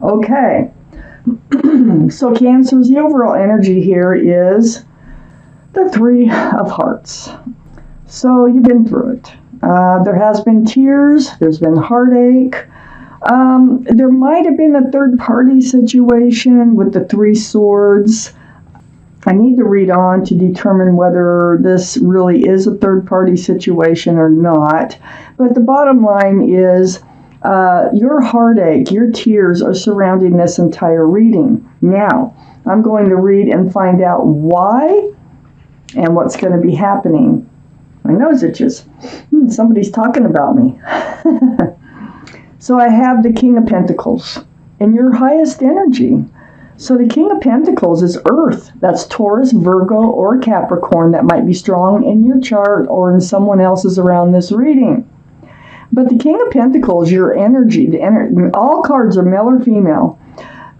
Okay. So Cancer's, the overall energy here is the Three of Hearts. So you've been through it. There has been tears. There's been heartache. There might have been a third-party situation with the Three Swords. I need to read on to determine whether this really is a third-party situation or not. But the bottom line is your heartache, your tears are surrounding this entire reading. Now, I'm going to read and find out why and what's going to be happening. My nose itches. Somebody's talking about me. So I have the King of Pentacles in your highest energy. So the King of Pentacles is Earth. That's Taurus, Virgo, or Capricorn. That might be strong in your chart or in someone else's around this reading. But the King of Pentacles, your energy, all cards are male or female.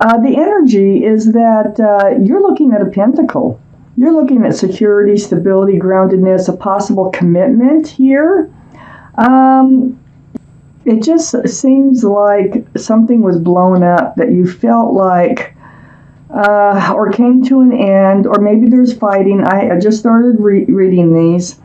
The energy is that you're looking at a pentacle. You're looking at security, stability, groundedness, a possible commitment here. It just seems like something was blown up that you felt like, or came to an end, or maybe there's fighting. I just started reading these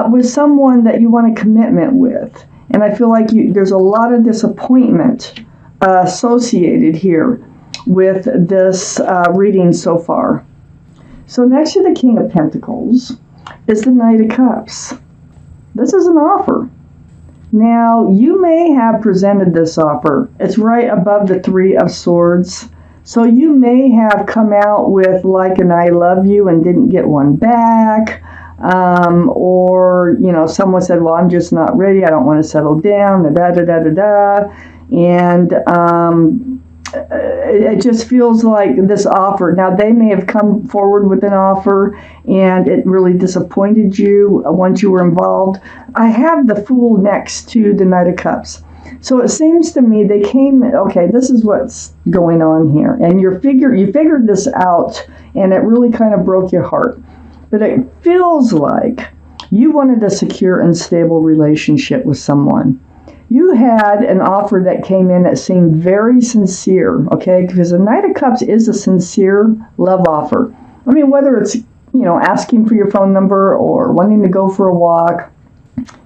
with someone that you want a commitment with. And I feel like there's a lot of disappointment associated here with this reading so far. So next to the King of Pentacles is the Knight of Cups. This is an offer. Now, you may have presented this offer. It's right above the Three of Swords. So you may have come out with like an I love you and didn't get one back. Or, someone said, well, I'm just not ready. I don't want to settle down. And it just feels like this offer. Now, they may have come forward with an offer and it really disappointed you once you were involved. I have the Fool next to the Knight of Cups. So it seems to me they came, okay, this is what's going on here. And you figured this out and it really kind of broke your heart. But it feels like you wanted a secure and stable relationship with someone. You had an offer that came in that seemed very sincere, okay? Because the Knight of Cups is a sincere love offer. I mean, whether it's, asking for your phone number or wanting to go for a walk,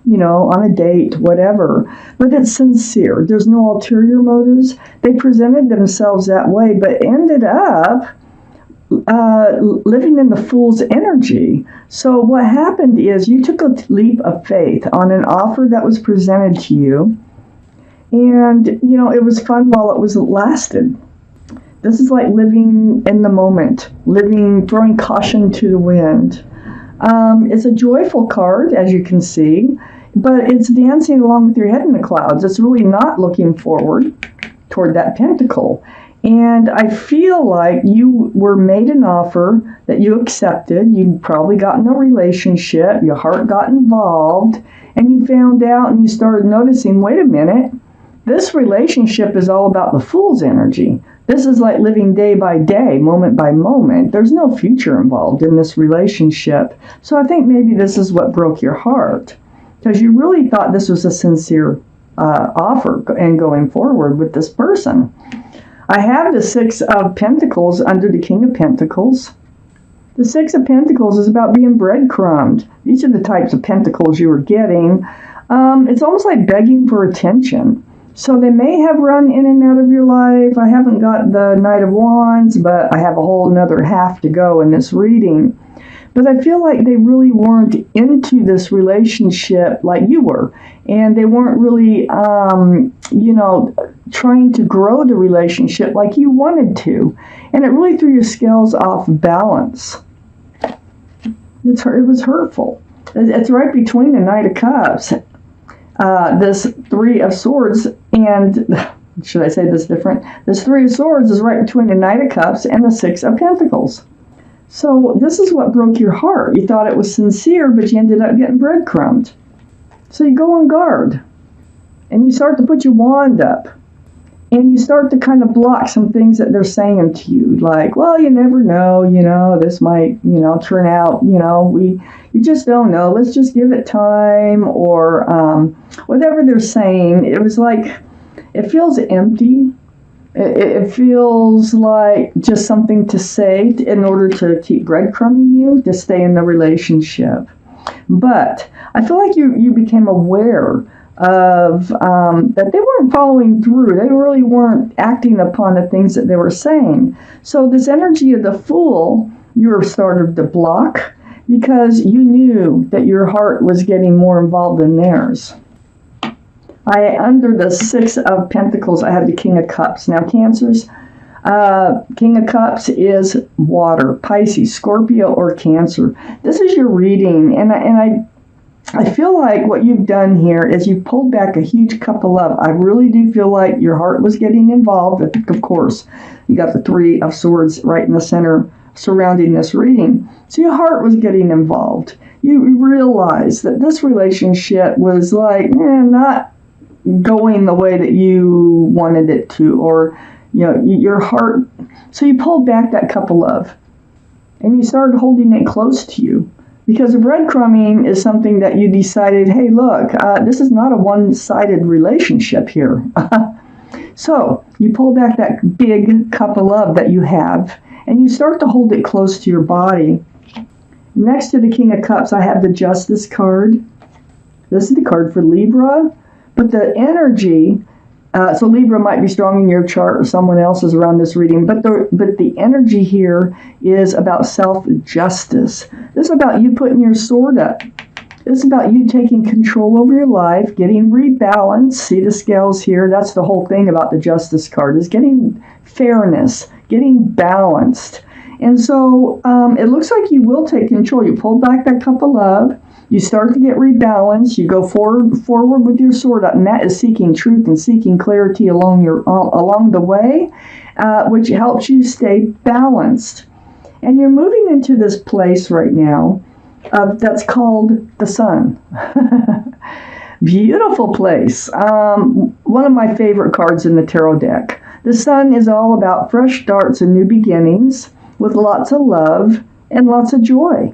on a date, whatever. But it's sincere. There's no ulterior motives. They presented themselves that way, but ended up living in the Fool's energy. So what happened is you took a leap of faith on an offer that was presented to you, and it was fun while it lasted. This is like living in the moment, throwing caution to the wind. It's a joyful card, as you can see, but it's dancing along with your head in the clouds. It's really not looking forward toward that pentacle. And I feel like you were made an offer that you accepted. You probably got in a relationship. Your heart got involved. And you found out and you started noticing, wait a minute, this relationship is all about the Fool's energy. This is like living day by day, moment by moment. There's no future involved in this relationship. So I think maybe this is what broke your heart. Because you really thought this was a sincere offer and going forward with this person. I have the Six of Pentacles under the King of Pentacles. The Six of Pentacles is about being breadcrumbed. These are the types of pentacles you were getting. It's almost like begging for attention. So they may have run in and out of your life. I haven't got the Knight of Wands, but I have a whole another half to go in this reading. But I feel like they really weren't into this relationship like you were. And they weren't really, trying to grow the relationship like you wanted to. And it really threw your scales off balance. It was hurtful. It's right between the Knight of Cups, this Three of Swords, and, should I say this different? This Three of Swords is right between the Knight of Cups and the Six of Pentacles. So this is what broke your heart. You thought it was sincere, but you ended up getting breadcrumbed. So you go on guard, and you start to put your wand up, and you start to kind of block some things that they're saying to you, like, well, you never know, this might, turn out, you just don't know, let's just give it time, or whatever they're saying. It was like, it feels empty. It feels like just something to say in order to keep breadcrumbing you to stay in the relationship. But I feel like you became aware of that they weren't following through. They really weren't acting upon the things that they were saying. So this energy of the Fool, you were started to block because you knew that your heart was getting more involved in theirs. Under the Six of Pentacles, I have the King of Cups. Now, Cancers, King of Cups is water, Pisces, Scorpio, or Cancer. This is your reading, and I feel like what you've done here is you pulled back a huge cup of love. I really do feel like your heart was getting involved. Of course, you got the Three of Swords right in the center surrounding this reading. So your heart was getting involved. You realized that this relationship was like, not going the way that you wanted it to, or your heart. So you pulled back that cup of love and you started holding it close to you, because breadcrumbing is something that you decided, hey, look, this is not a one-sided relationship here. So you pull back that big cup of love that you have and you start to hold it close to your body. Next to the King of Cups, I have the Justice card. This is the card for Libra. But the energy, so Libra might be strong in your chart or someone else's around this reading, but the energy here is about self-justice. This is about you putting your sword up. This is about you taking control over your life, getting rebalanced. See the scales here? That's the whole thing about the Justice card, is getting fairness, getting balanced. And so it looks like you will take control. You pull back that cup of love. You start to get rebalanced. You go forward with your sword up, and that is seeking truth and seeking clarity along the way, which helps you stay balanced. And you're moving into this place right now that's called the Sun. Beautiful place. One of my favorite cards in the tarot deck. The Sun is all about fresh starts and new beginnings with lots of love and lots of joy.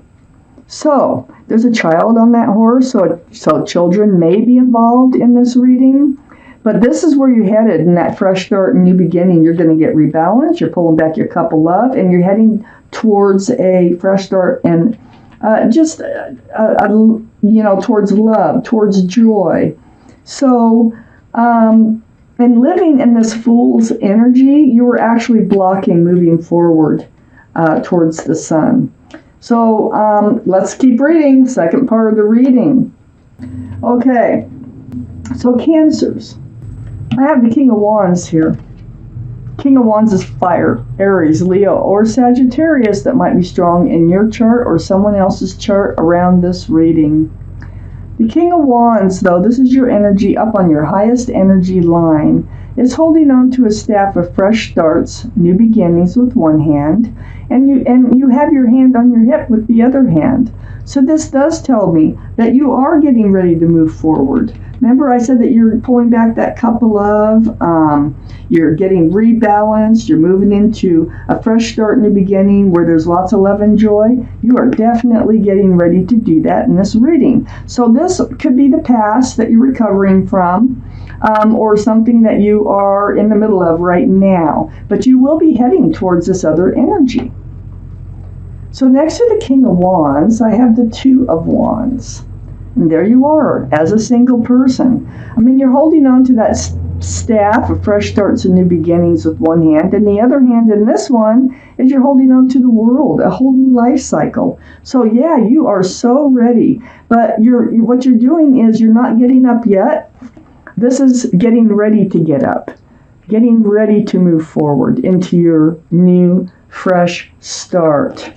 So there's a child on that horse, so children may be involved in this reading. But this is where you're headed in that fresh start and new beginning. You're going to get rebalanced. You're pulling back your cup of love, and you're heading towards a fresh start and towards love, towards joy. So, and living in this Fool's energy, you were actually blocking moving forward towards the Sun. So let's keep reading. Second part of the reading. Okay, so Cancers. I have the King of Wands here. King of Wands is fire, Aries, Leo, or Sagittarius that might be strong in your chart or someone else's chart around this reading. The King of Wands, though, this is your energy up on your highest energy line, is holding on to a staff of fresh starts, new beginnings with one hand, and you have your hand on your hip with the other hand. So this does tell me that you are getting ready to move forward. Remember I said that you're pulling back that cup of love, you're getting rebalanced, you're moving into a fresh start, new beginning where there's lots of love and joy. You are definitely getting ready to do that in this reading. So this could be the past that you're recovering from, or something that you are in the middle of right now. But you will be heading towards this other energy. So next to the King of Wands, I have the Two of Wands. And there you are, as a single person. I mean, you're holding on to that staff of fresh starts and new beginnings with one hand, and the other hand in this one is you're holding on to the world, a whole new life cycle. So yeah, you are so ready. But what you're doing is you're not getting up yet. This is getting ready to get up, getting ready to move forward into your new, fresh start.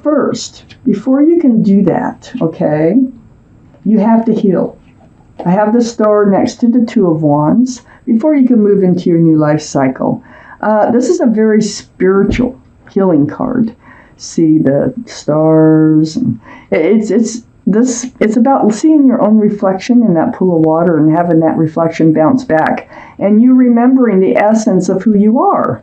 First, before you can do that, okay, you have to heal. I have the star next to the Two of Wands before you can move into your new life cycle. This is a very spiritual healing card. See the stars. It's about seeing your own reflection in that pool of water and having that reflection bounce back. And you remembering the essence of who you are,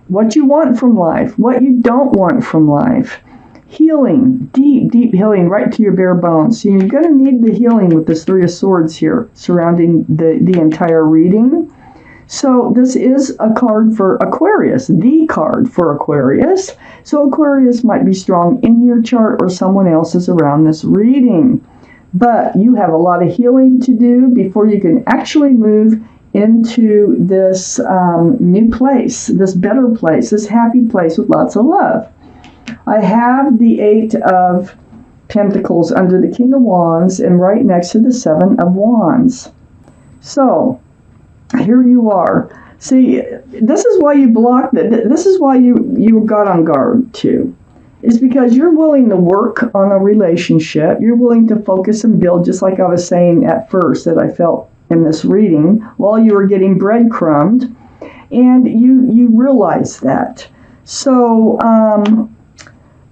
what you want from life, what you don't want from life. Healing, deep, deep healing right to your bare bones. So you're going to need the healing with this Three of Swords here surrounding the entire reading. So this is a card for Aquarius, the card for Aquarius. So Aquarius might be strong in your chart or someone else's around this reading. But you have a lot of healing to do before you can actually move into this new place, this better place, this happy place with lots of love. I have the Eight of Pentacles under the King of Wands and right next to the Seven of Wands. So here you are. See, this is why you blocked it. This is why you got on guard too. Is because you're willing to work on a relationship. You're willing to focus and build, just like I was saying at first that I felt in this reading while you were getting breadcrumbed, and you realize that. So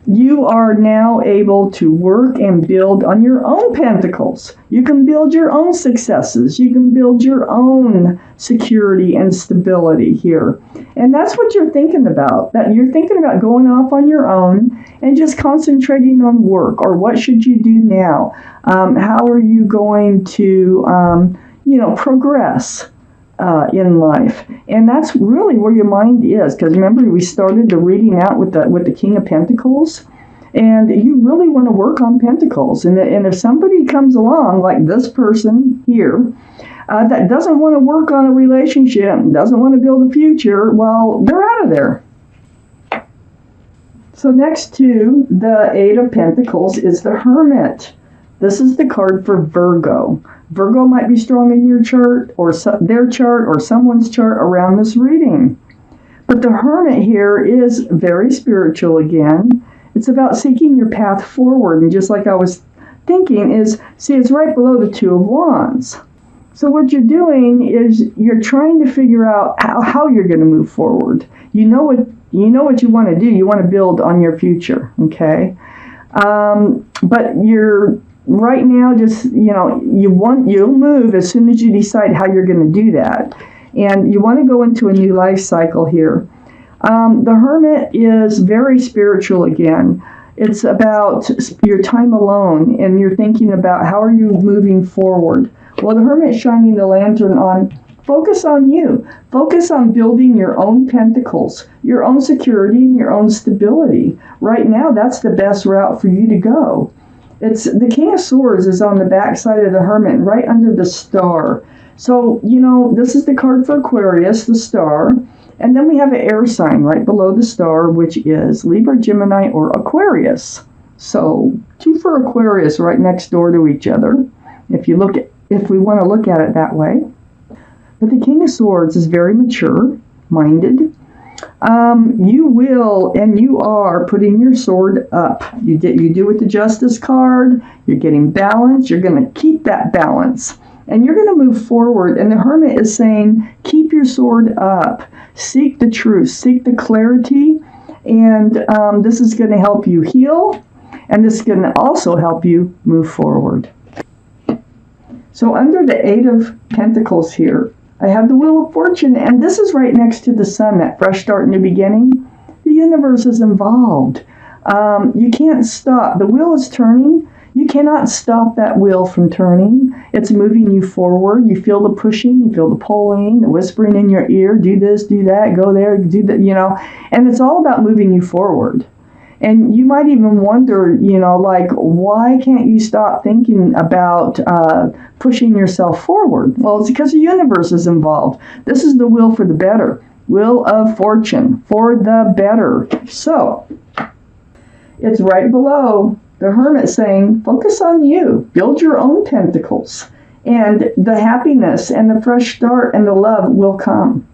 you are now able to work and build on your own pentacles. You can build your own successes. You can build your own security and stability here. And that's what you're thinking about. That you're thinking about going off on your own and just concentrating on work, or what should you do now? How are you going to, progress in life? And that's really where your mind is. Because remember, we started the reading out with the King of Pentacles. And you really want to work on Pentacles. And if somebody comes along, like this person here, that doesn't want to work on a relationship, doesn't want to build a future, well, they're out of there. So next to the Eight of Pentacles is the Hermit. This is the card for Virgo. Virgo might be strong in your chart, or their chart, or someone's chart around this reading. But the Hermit here is very spiritual again. It's about seeking your path forward. And just like I was thinking is, see, it's right below the Two of Wands. So what you're doing is you're trying to figure out how you're going to move forward. You know what you want to do. You want to build on your future, okay? But you're right now just, you'll move as soon as you decide how you're going to do that. And you want to go into a new life cycle here. The Hermit is very spiritual again. It's about your time alone, and you're thinking about how are you moving forward. Well, the Hermit's shining the lantern on focus on you. Focus on building your own pentacles, your own security, and your own stability. Right now, that's the best route for you to go. It's the King of Swords is on the back side of the Hermit, right under the Star. So, this is the card for Aquarius, the Star. And then we have an air sign right below the Star, which is Libra, Gemini, or Aquarius. So 2 for Aquarius right next door to each other, if we want to look at it that way. But the King of Swords is very mature-minded. You will and you are putting your sword up. You do with the Justice card. You're getting balance. You're going to keep that balance. And you're going to move forward. And the Hermit is saying, keep your sword up. Seek the truth. Seek the clarity. And this is going to help you heal. And this is going to also help you move forward. So under the Eight of Pentacles here, I have the Wheel of Fortune. And this is right next to the Sun, that fresh start, new beginning. The universe is involved. You can't stop. The wheel is turning. You cannot stop that wheel from turning. It's moving you forward. You feel the pushing, you feel the pulling, the whispering in your ear, do this, do that, go there, do that, and it's all about moving you forward. And you might even wonder, why can't you stop thinking about pushing yourself forward? Well, it's because the universe is involved. This is the wheel for the better. Wheel of Fortune, for the better. So, it's right below the Hermit saying, focus on you. Build your own pentacles. And the happiness and the fresh start and the love will come.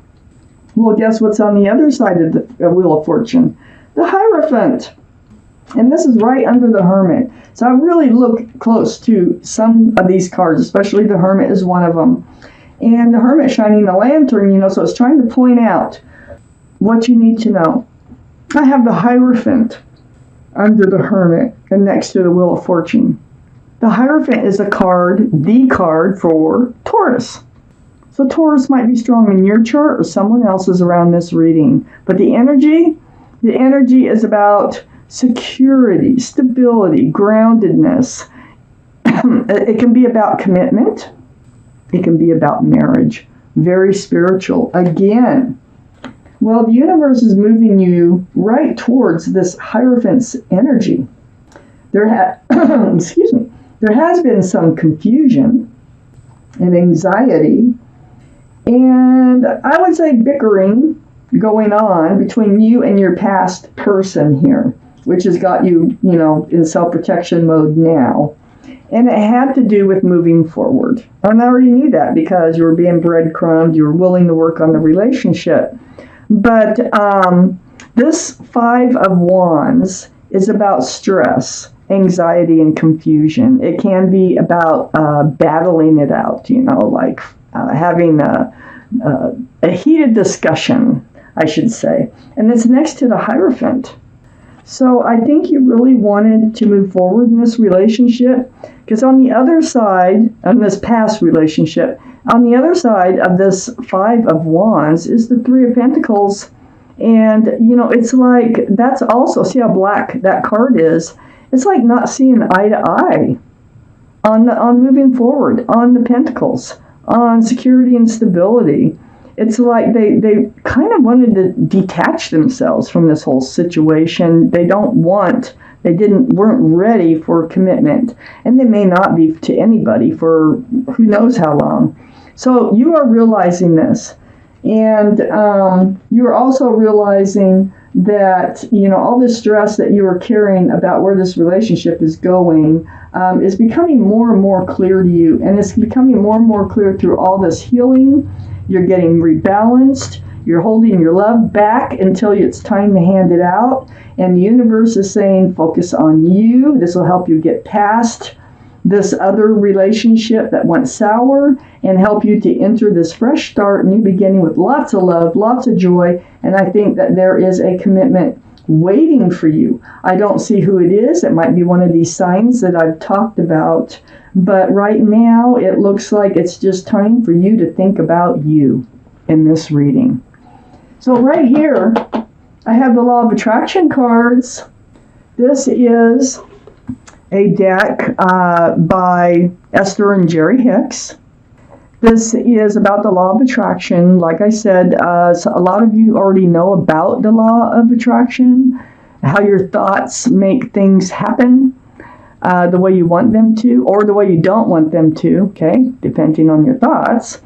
Well, guess what's on the other side of the Wheel of Fortune? The Hierophant. And this is right under the Hermit. So I really look close to some of these cards, especially the Hermit is one of them. And the Hermit shining the lantern, so it's trying to point out what you need to know. I have the Hierophant under the Hermit and next to the Wheel of Fortune. The Hierophant is the card for Taurus. So Taurus might be strong in your chart or someone else's around this reading. But the energy is about security, stability, groundedness. It can be about commitment. It can be about marriage. very spiritual. Again, well, the universe is moving you right towards this Hierophant's energy. Excuse me. There has been some confusion and anxiety, and I would say bickering going on between you and your past person here, which has got you, in self-protection mode now. And it had to do with moving forward. And I already knew that because you were being breadcrumbed, you were willing to work on the relationship. But this Five of Wands is about stress, anxiety, and confusion. It can be about battling it out, like having a heated discussion, I should say. And it's next to the Hierophant. So I think you really wanted to move forward in this relationship, because on the other side, on this past relationship, on the other side of this Five of Wands is the Three of Pentacles. And, it's like, that's also, see how black that card is? It's like not seeing eye to eye on moving forward, on the Pentacles, on security and stability. It's like they kind of wanted to detach themselves from this whole situation. They weren't ready for commitment. And they may not be to anybody for who knows how long. So you are realizing this. And you're also realizing that, all this stress that you are carrying about where this relationship is going is becoming more and more clear to you. And it's becoming more and more clear through all this healing. You're getting rebalanced. You're holding your love back until it's time to hand it out. And the universe is saying, focus on you. This will help you get past this other relationship that went sour and help you to enter this fresh start, new beginning with lots of love, lots of joy. And I think that there is a commitment waiting for you. I don't see who it is. It might be one of these signs that I've talked about. But right now, it looks like it's just time for you to think about you in this reading. So right here, I have the Law of Attraction cards. This is a deck by Esther and Jerry Hicks. This is about the Law of Attraction. Like I said, so a lot of you already know about the Law of Attraction, how your thoughts make things happen the way you want them to, or the way you don't want them to, okay, depending on your thoughts.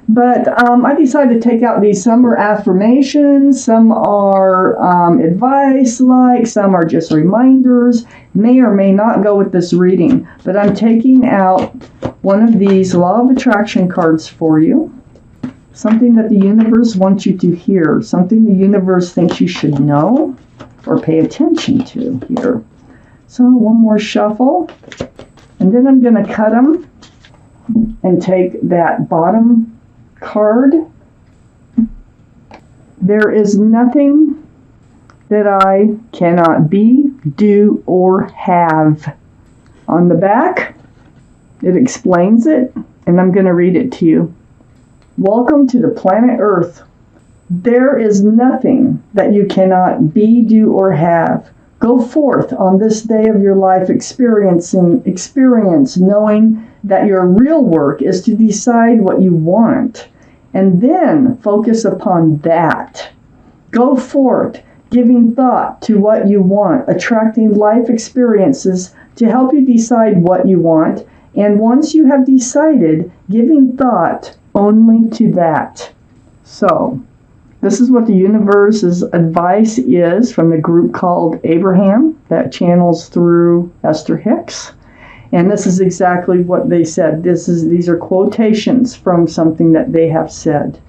But I decided to take out these. Some are affirmations, some are advice-like, some are just reminders. May or may not go with this reading. But I'm taking out one of these Law of Attraction cards for you. Something that the universe wants you to hear. Something the universe thinks you should know or pay attention to here. So one more shuffle. And then I'm going to cut them and take that bottom card. There is nothing that I cannot be, do, or have. On the back, it explains it, and I'm going to read it to you. Welcome to the planet Earth. There is nothing that you cannot be, do, or have. Go forth on this day of your life experience, knowing that your real work is to decide what you want, and then focus upon that. Go forth, giving thought to what you want, attracting life experiences to help you decide what you want, and once you have decided, giving thought only to that. So, this is what the universe's advice is from the group called Abraham that channels through Esther Hicks. And this is exactly what they said. These are quotations from something that they have said.